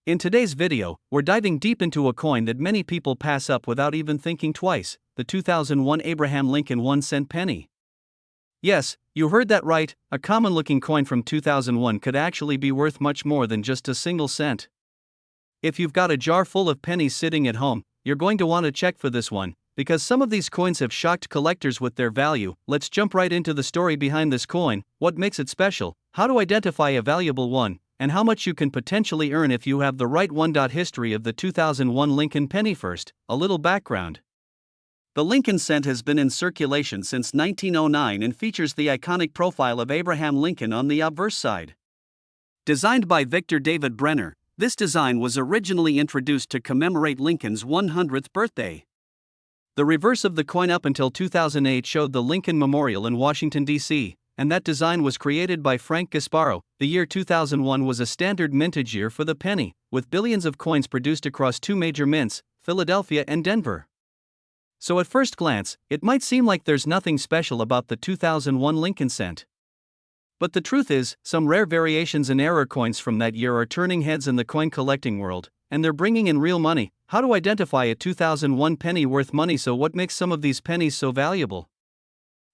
In today's video, we're diving deep into a coin that many people pass up without even thinking twice, the 2001 Abraham Lincoln 1-cent penny. Yes, you heard that right, a common-looking coin from 2001 could actually be worth much more than just a single cent. If you've got a jar full of pennies sitting at home, you're going to want to check for this one, because some of these coins have shocked collectors with their value. Let's jump right into the story behind this coin, what makes it special, how to identify a valuable one, and how much you can potentially earn if you have the right one. History of the 2001 Lincoln penny. First, a little background. The Lincoln cent has been in circulation since 1909 and features the iconic profile of Abraham Lincoln on the obverse side. Designed by Victor David Brenner, this design was originally introduced to commemorate Lincoln's 100th birthday. The reverse of the coin up until 2008 showed the Lincoln Memorial in Washington, D.C., and that design was created by Frank Gasparo. The year 2001 was a standard mintage year for the penny, with billions of coins produced across two major mints, Philadelphia and Denver. So at first glance, it might seem like there's nothing special about the 2001 Lincoln cent. But the truth is, some rare variations and error coins from that year are turning heads in the coin collecting world, and they're bringing in real money. How to identify a 2001 penny worth money? So what makes some of these pennies so valuable?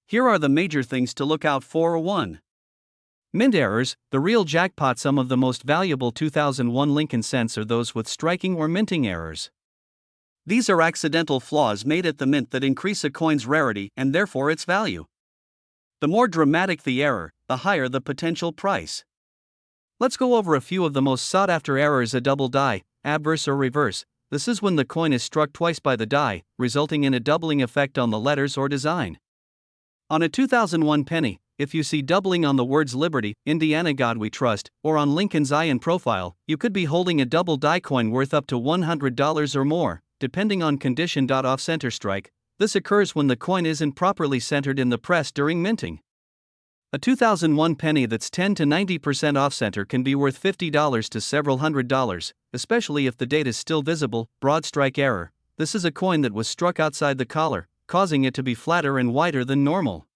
Here are the major things to look out for. 1. Mint errors, the real jackpot. Some of the most valuable 2001 Lincoln cents are those with striking or minting errors. These are accidental flaws made at the mint that increase a coin's rarity and therefore its value. The more dramatic the error, the higher the potential price. Let's go over a few of the most sought-after errors. A double die, adverse or reverse. This is when the coin is struck twice by the die, resulting in a doubling effect on the letters or design. On a 2001 penny, if you see doubling on the words Liberty, Indiana God We Trust, or on Lincoln's eye in profile, you could be holding a double die coin worth up to $100 or more, depending on condition. Off-center strike. This occurs when the coin isn't properly centered in the press during minting. A 2001 penny that's 10 to 90% off-center can be worth $50 to several $100s, especially if the date is still visible. Broad strike error. This is a coin that was struck outside the collar, causing it to be flatter and wider than normal.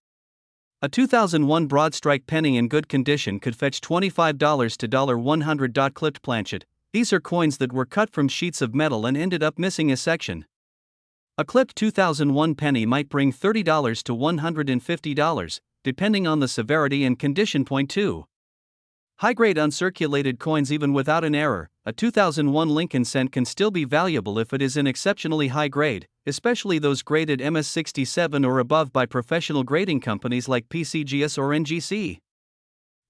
A 2001 broad strike penny in good condition could fetch $25 to $100. Clipped planchet. These are coins that were cut from sheets of metal and ended up missing a section. A clipped 2001 penny might bring $30 to $150, depending on the severity and condition. 2. High-grade uncirculated coins. Even without an error, a 2001 Lincoln cent can still be valuable if it is in exceptionally high grade, especially those graded MS67 or above by professional grading companies like PCGS or NGC.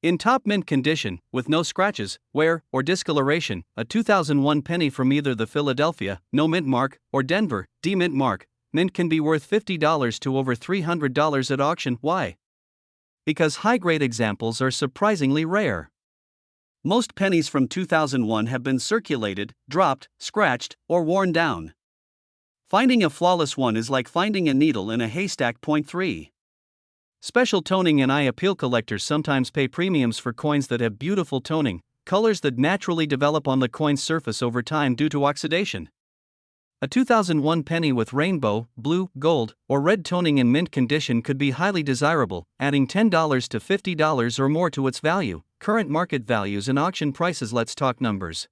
In top mint condition, with no scratches, wear, or discoloration, a 2001 penny from either the Philadelphia, no mint mark, or Denver, D mint mark, mint can be worth $50 to over $300 at auction. Why? Because high-grade examples are surprisingly rare. Most pennies from 2001 have been circulated, dropped, scratched, or worn down. Finding a flawless one is like finding a needle in a haystack. 3. Special toning and eye appeal. Collectors sometimes pay premiums for coins that have beautiful toning, colors that naturally develop on the coin's surface over time due to oxidation. A 2001 penny with rainbow, blue, gold, or red toning in mint condition could be highly desirable, adding $10 to $50 or more to its value. Current market values and auction prices. Let's talk numbers.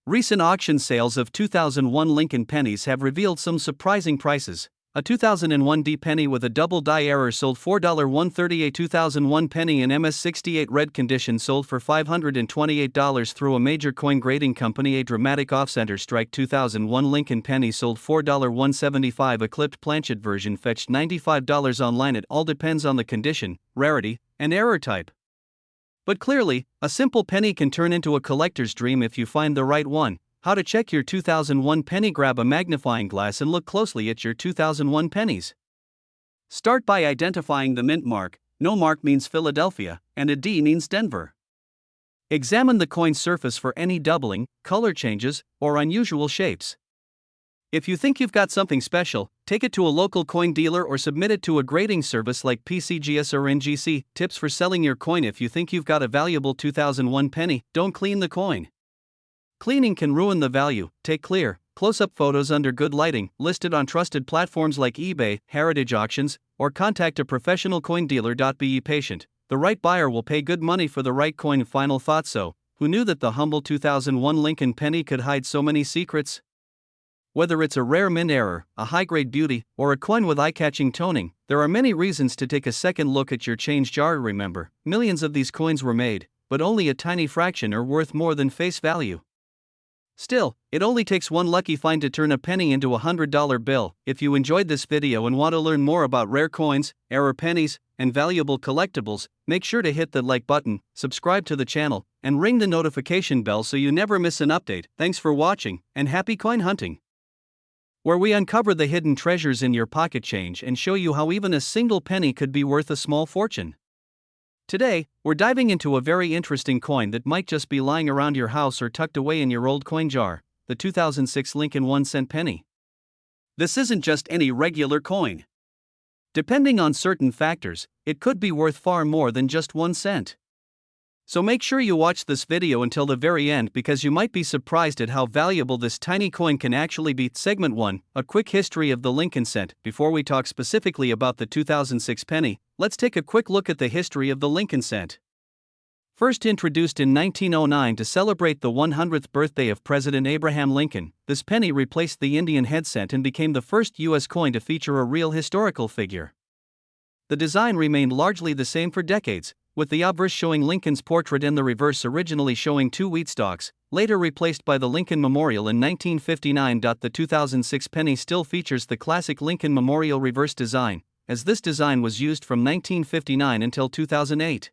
Recent auction sales of 2001 Lincoln pennies have revealed some surprising prices. A 2001 D penny with a double die error sold $4.138. 2001 penny in MS68 red condition sold for $528 through a major coin grading company. A dramatic off-center strike 2001 Lincoln penny sold $4.175. A clipped planchet version fetched $95 online. It all depends on the condition, rarity, and error type. But clearly, a simple penny can turn into a collector's dream if you find the right one. How to check your 2001 penny? Grab a magnifying glass and look closely at your 2001 pennies. Start by identifying the mint mark. No mark means Philadelphia, and a D means Denver. Examine the coin's surface for any doubling, color changes, or unusual shapes. If you think you've got something special, take it to a local coin dealer or submit it to a grading service like PCGS or NGC. Tips for selling your coin. If you think you've got a valuable 2001 penny, don't clean the coin. Cleaning can ruin the value. Take clear, close-up photos under good lighting, listed on trusted platforms like eBay, Heritage Auctions, or contact a professional coin dealer. Be patient. The right buyer will pay good money for the right coin. Final thought. So, Who knew that the humble 2001 Lincoln penny could hide so many secrets? Whether it's a rare mint error, a high-grade beauty, or a coin with eye-catching toning, there are many reasons to take a second look at your change jar. Remember, millions of these coins were made, but only a tiny fraction are worth more than face value. Still, it only takes one lucky find to turn a penny into a $100 bill. If you enjoyed this video and want to learn more about rare coins, error pennies, and valuable collectibles, make sure to hit the like button, subscribe to the channel, and ring the notification bell so you never miss an update. Thanks for watching, and happy coin hunting! Where we uncover the hidden treasures in your pocket change and show you how even a single penny could be worth a small fortune. Today, we're diving into a very interesting coin that might just be lying around your house or tucked away in your old coin jar, the 2006 Lincoln 1-cent penny. This isn't just any regular coin. Depending on certain factors, it could be worth far more than just 1 cent. So make sure you watch this video until the very end because you might be surprised at how valuable this tiny coin can actually be. Segment 1, a quick history of the Lincoln cent. Before we talk specifically about the 2006 penny, let's take a quick look at the history of the Lincoln cent. First introduced in 1909 to celebrate the 100th birthday of President Abraham Lincoln, this penny replaced the Indian head cent and became the first U.S. coin to feature a real historical figure. The design remained largely the same for decades, with the obverse showing Lincoln's portrait and the reverse originally showing 2 wheat stalks, later replaced by the Lincoln Memorial in 1959. The 2006 penny still features the classic Lincoln Memorial reverse design, as this design was used from 1959 until 2008.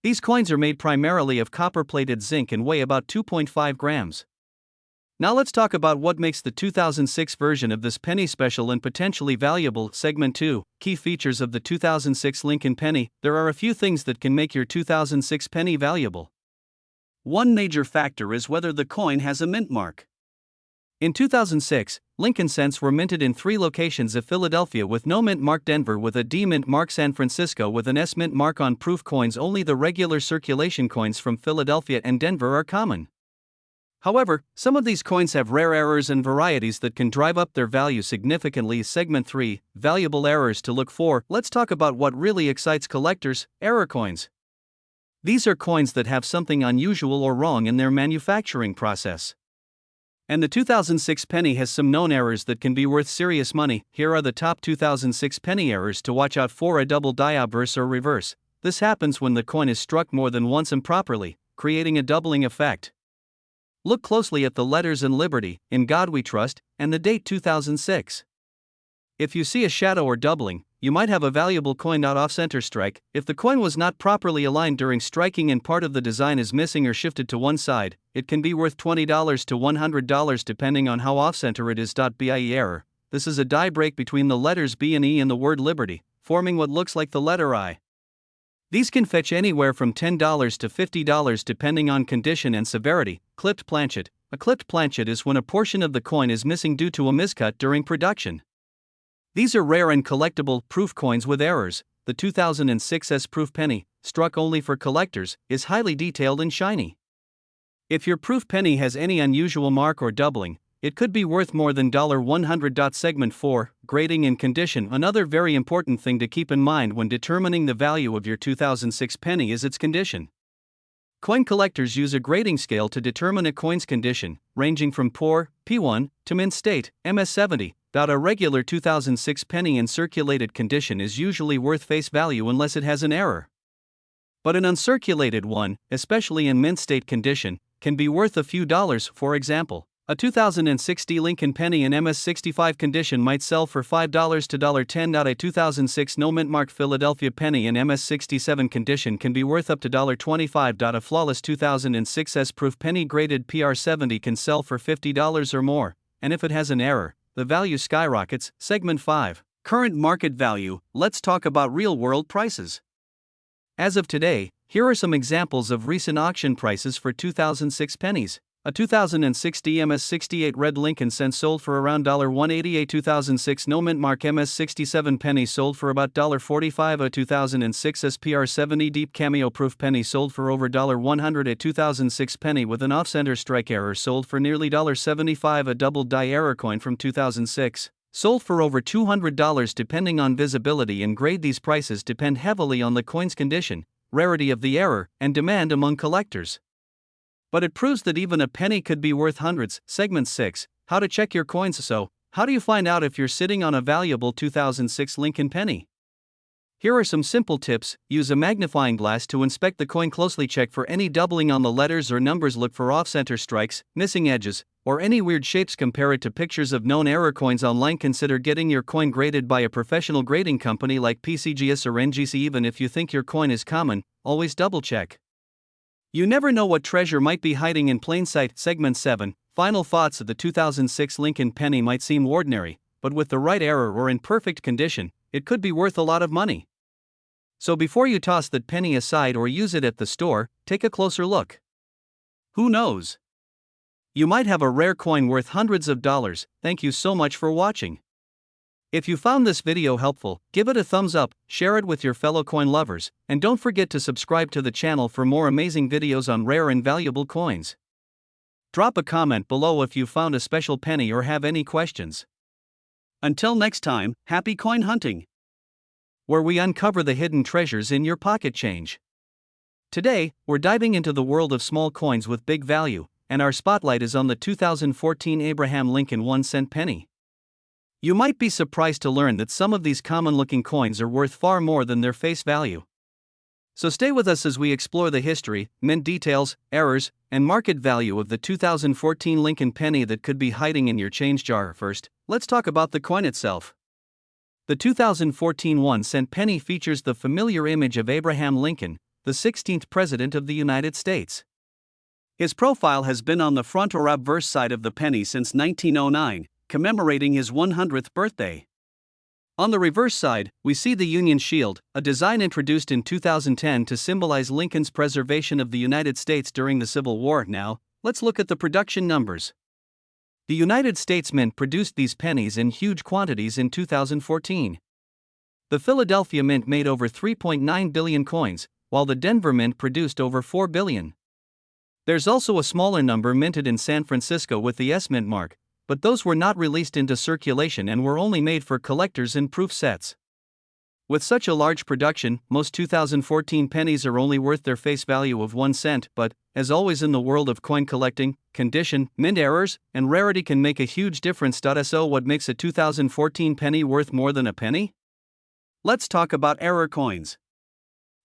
These coins are made primarily of copper-plated zinc and weigh about 2.5 grams. Now let's talk about what makes the 2006 version of this penny special and potentially valuable. Segment 2, key features of the 2006 Lincoln penny. There are a few things that can make your 2006 penny valuable. One major factor is whether the coin has a mint mark. In 2006, Lincoln cents were minted in 3 locations of Philadelphia with no mint mark, Denver with a D mint mark, San Francisco with an S mint mark. On proof coins, only the regular circulation coins from Philadelphia and Denver are common. However, some of these coins have rare errors and varieties that can drive up their value significantly. Segment 3, valuable errors to look for. Let's talk about what really excites collectors: error coins. These are coins that have something unusual or wrong in their manufacturing process. And the 2006 penny has some known errors that can be worth serious money. Here are the top 2006 penny errors to watch out for. A double die obverse or reverse. This happens when the coin is struck more than once improperly, creating a doubling effect. Look closely at the letters in Liberty, In God We Trust, and the date 2006. If you see a shadow or doubling, you might have a valuable coin. Off-center strike. If the coin was not properly aligned during striking and part of the design is missing or shifted to one side, it can be worth $20 to $100 depending on how off-center it is. BIE error. This is a die break between the letters B and E in the word Liberty, forming what looks like the letter I. These can fetch anywhere from $10 to $50 depending on condition and severity. Clipped planchet. A clipped planchet is when a portion of the coin is missing due to a miscut during production. These are rare and collectible proof coins with errors. The 2006 S-proof penny, struck only for collectors, is highly detailed and shiny. If your proof penny has any unusual mark or doubling, it could be worth more than $100. Segment 4, grading and condition. Another very important thing to keep in mind when determining the value of your 2006 penny is its condition. Coin collectors use a grading scale to determine a coin's condition, ranging from poor, P1, to mint state, MS70. A regular 2006 penny in circulated condition is usually worth face value unless it has an error. But an uncirculated one, especially in mint state condition, can be worth a few dollars. For example, a 2006 Lincoln penny in MS65 condition might sell for $5 to $10. A 2006 no mint mark Philadelphia penny in MS67 condition can be worth up to $25. A flawless 2006 S-proof penny graded PR70 can sell for $50 or more, and if it has an error, the value skyrockets. Segment 5, current market value. Let's talk about real-world prices. As of today, here are some examples of recent auction prices for 2006 pennies. A 2006 MS68 red Lincoln cent sold for around $1.80. A 2006 no mint mark MS67 penny sold for about $1.45. A 2006 SPR70 deep cameo proof penny sold for over $100. A 2006 penny with an off-center strike error sold for nearly $75. A double die error coin from 2006 sold for over $200 depending on visibility and grade. These prices depend heavily on the coin's condition, rarity of the error, and demand among collectors. But it proves that even a penny could be worth hundreds. Segment 6, How to check your coins. So, how do you find out if you're sitting on a valuable 2006 Lincoln penny? Here are some simple tips. Use a magnifying glass to inspect the coin closely. Check for any doubling on the letters or numbers. Look for off-center strikes, missing edges, or any weird shapes. Compare it to pictures of known error coins online. Consider getting your coin graded by a professional grading company like PCGS or NGC. Even if you think your coin is common, always double-check. You never know what treasure might be hiding in plain sight. Segment 7, Final thoughts. The 2006 Lincoln penny might seem ordinary, but with the right error or in perfect condition, it could be worth a lot of money. So before you toss that penny aside or use it at the store, take a closer look. Who knows? You might have a rare coin worth hundreds of dollars. Thank you so much for watching. If you found this video helpful, give it a thumbs up, share it with your fellow coin lovers, and don't forget to subscribe to the channel for more amazing videos on rare and valuable coins. Drop a comment below if you found a special penny or have any questions. Until next time, happy coin hunting, where we uncover the hidden treasures in your pocket change. Today, we're diving into the world of small coins with big value, and our spotlight is on the 2014 Abraham Lincoln 1-cent penny. You might be surprised to learn that some of these common-looking coins are worth far more than their face value. So stay with us as we explore the history, mint details, errors, and market value of the 2014 Lincoln penny that could be hiding in your change jar. First, let's talk about the coin itself. The 2014 1-cent penny features the familiar image of Abraham Lincoln, the 16th President of the United States. His profile has been on the front or obverse side of the penny since 1909, commemorating his 100th birthday. On the reverse side, we see the Union Shield, a design introduced in 2010 to symbolize Lincoln's preservation of the United States during the Civil War. Now, let's look at the production numbers. The United States Mint produced these pennies in huge quantities in 2014. The Philadelphia Mint made over 3.9 billion coins, while the Denver Mint produced over 4 billion. There's also a smaller number minted in San Francisco with the S Mint mark, but those were not released into circulation and were only made for collectors in proof sets. With such a large production, most 2014 pennies are only worth their face value of 1 cent, but, as always in the world of coin collecting, condition, mint errors, and rarity can make a huge difference. So what makes a 2014 penny worth more than a penny? Let's talk about error coins.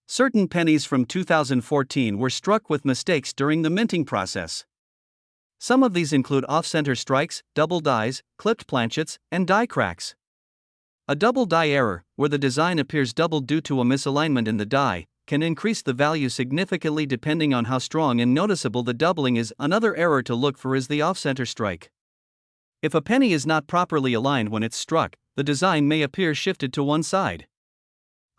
Certain pennies from 2014 were struck with mistakes during the minting process. Some of these include off-center strikes, double dies, clipped planchets, and die cracks. A double die error, where the design appears doubled due to a misalignment in the die, can increase the value significantly depending on how strong and noticeable the doubling is. Another error to look for is the off-center strike. If a penny is not properly aligned when it's struck, the design may appear shifted to one side.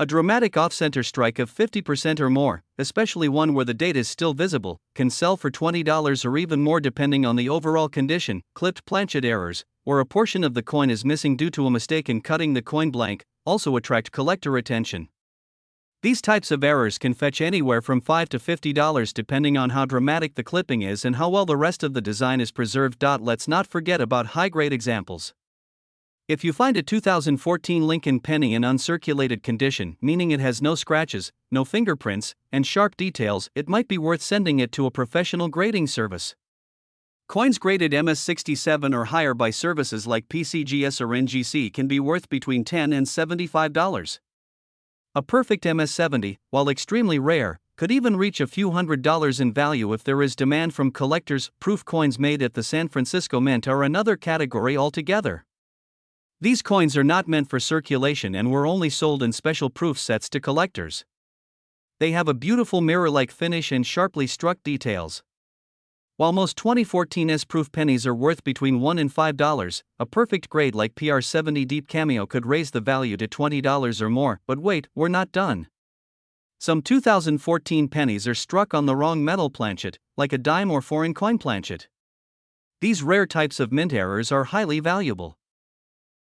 A dramatic off-center strike of 50% or more, especially one where the date is still visible, can sell for $20 or even more depending on the overall condition. Clipped planchet errors, where a portion of the coin is missing due to a mistake in cutting the coin blank, also attract collector attention. These types of errors can fetch anywhere from $5 to $50 depending on how dramatic the clipping is and how well the rest of the design is preserved. Let's not forget about high-grade examples. If you find a 2014 Lincoln penny in uncirculated condition, meaning it has no scratches, no fingerprints, and sharp details, it might be worth sending it to a professional grading service. Coins graded MS67 or higher by services like PCGS or NGC can be worth between $10 and $75. A perfect MS70, while extremely rare, could even reach a few $100s in value if there is demand from collectors. Proof coins made at the San Francisco Mint are another category altogether. These coins are not meant for circulation and were only sold in special proof sets to collectors. They have a beautiful mirror-like finish and sharply struck details. While most 2014's proof pennies are worth between $1 and $5, a perfect grade like PR70 Deep Cameo could raise the value to $20 or more. But wait, we're not done. Some 2014 pennies are struck on the wrong metal planchet, like a dime or foreign coin planchet. These rare types of mint errors are highly valuable.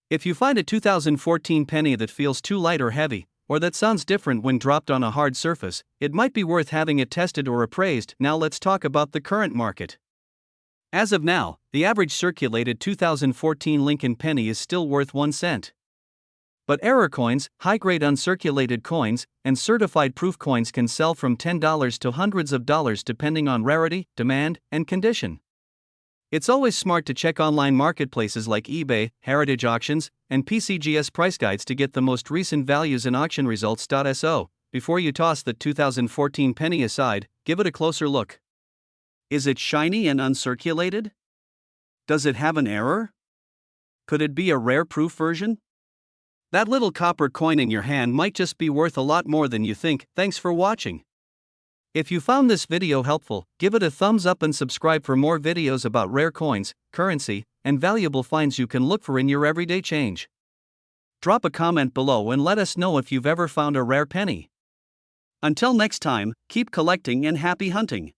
If you find a 2014 penny that feels too light or heavy, or that sounds different when dropped on a hard surface, it might be worth having it tested or appraised. Now let's talk about the current market. As of now, the average circulated 2014 Lincoln penny is still worth 1 cent. But error coins, high-grade uncirculated coins, and certified proof coins can sell from $10 to hundreds of dollars depending on rarity, demand, and condition. It's always smart to check online marketplaces like eBay, Heritage Auctions, and PCGS price guides to get the most recent values and auction results.so. Before you toss the 2014 penny aside, give it a closer look. Is it shiny and uncirculated? Does it have an error? Could it be a rare proof version? That little copper coin in your hand might just be worth a lot more than you think. Thanks for watching. If you found this video helpful, give it a thumbs up and subscribe for more videos about rare coins, currency, and valuable finds you can look for in your everyday change. Drop a comment below and let us know if you've ever found a rare penny. Until next time, keep collecting and happy hunting.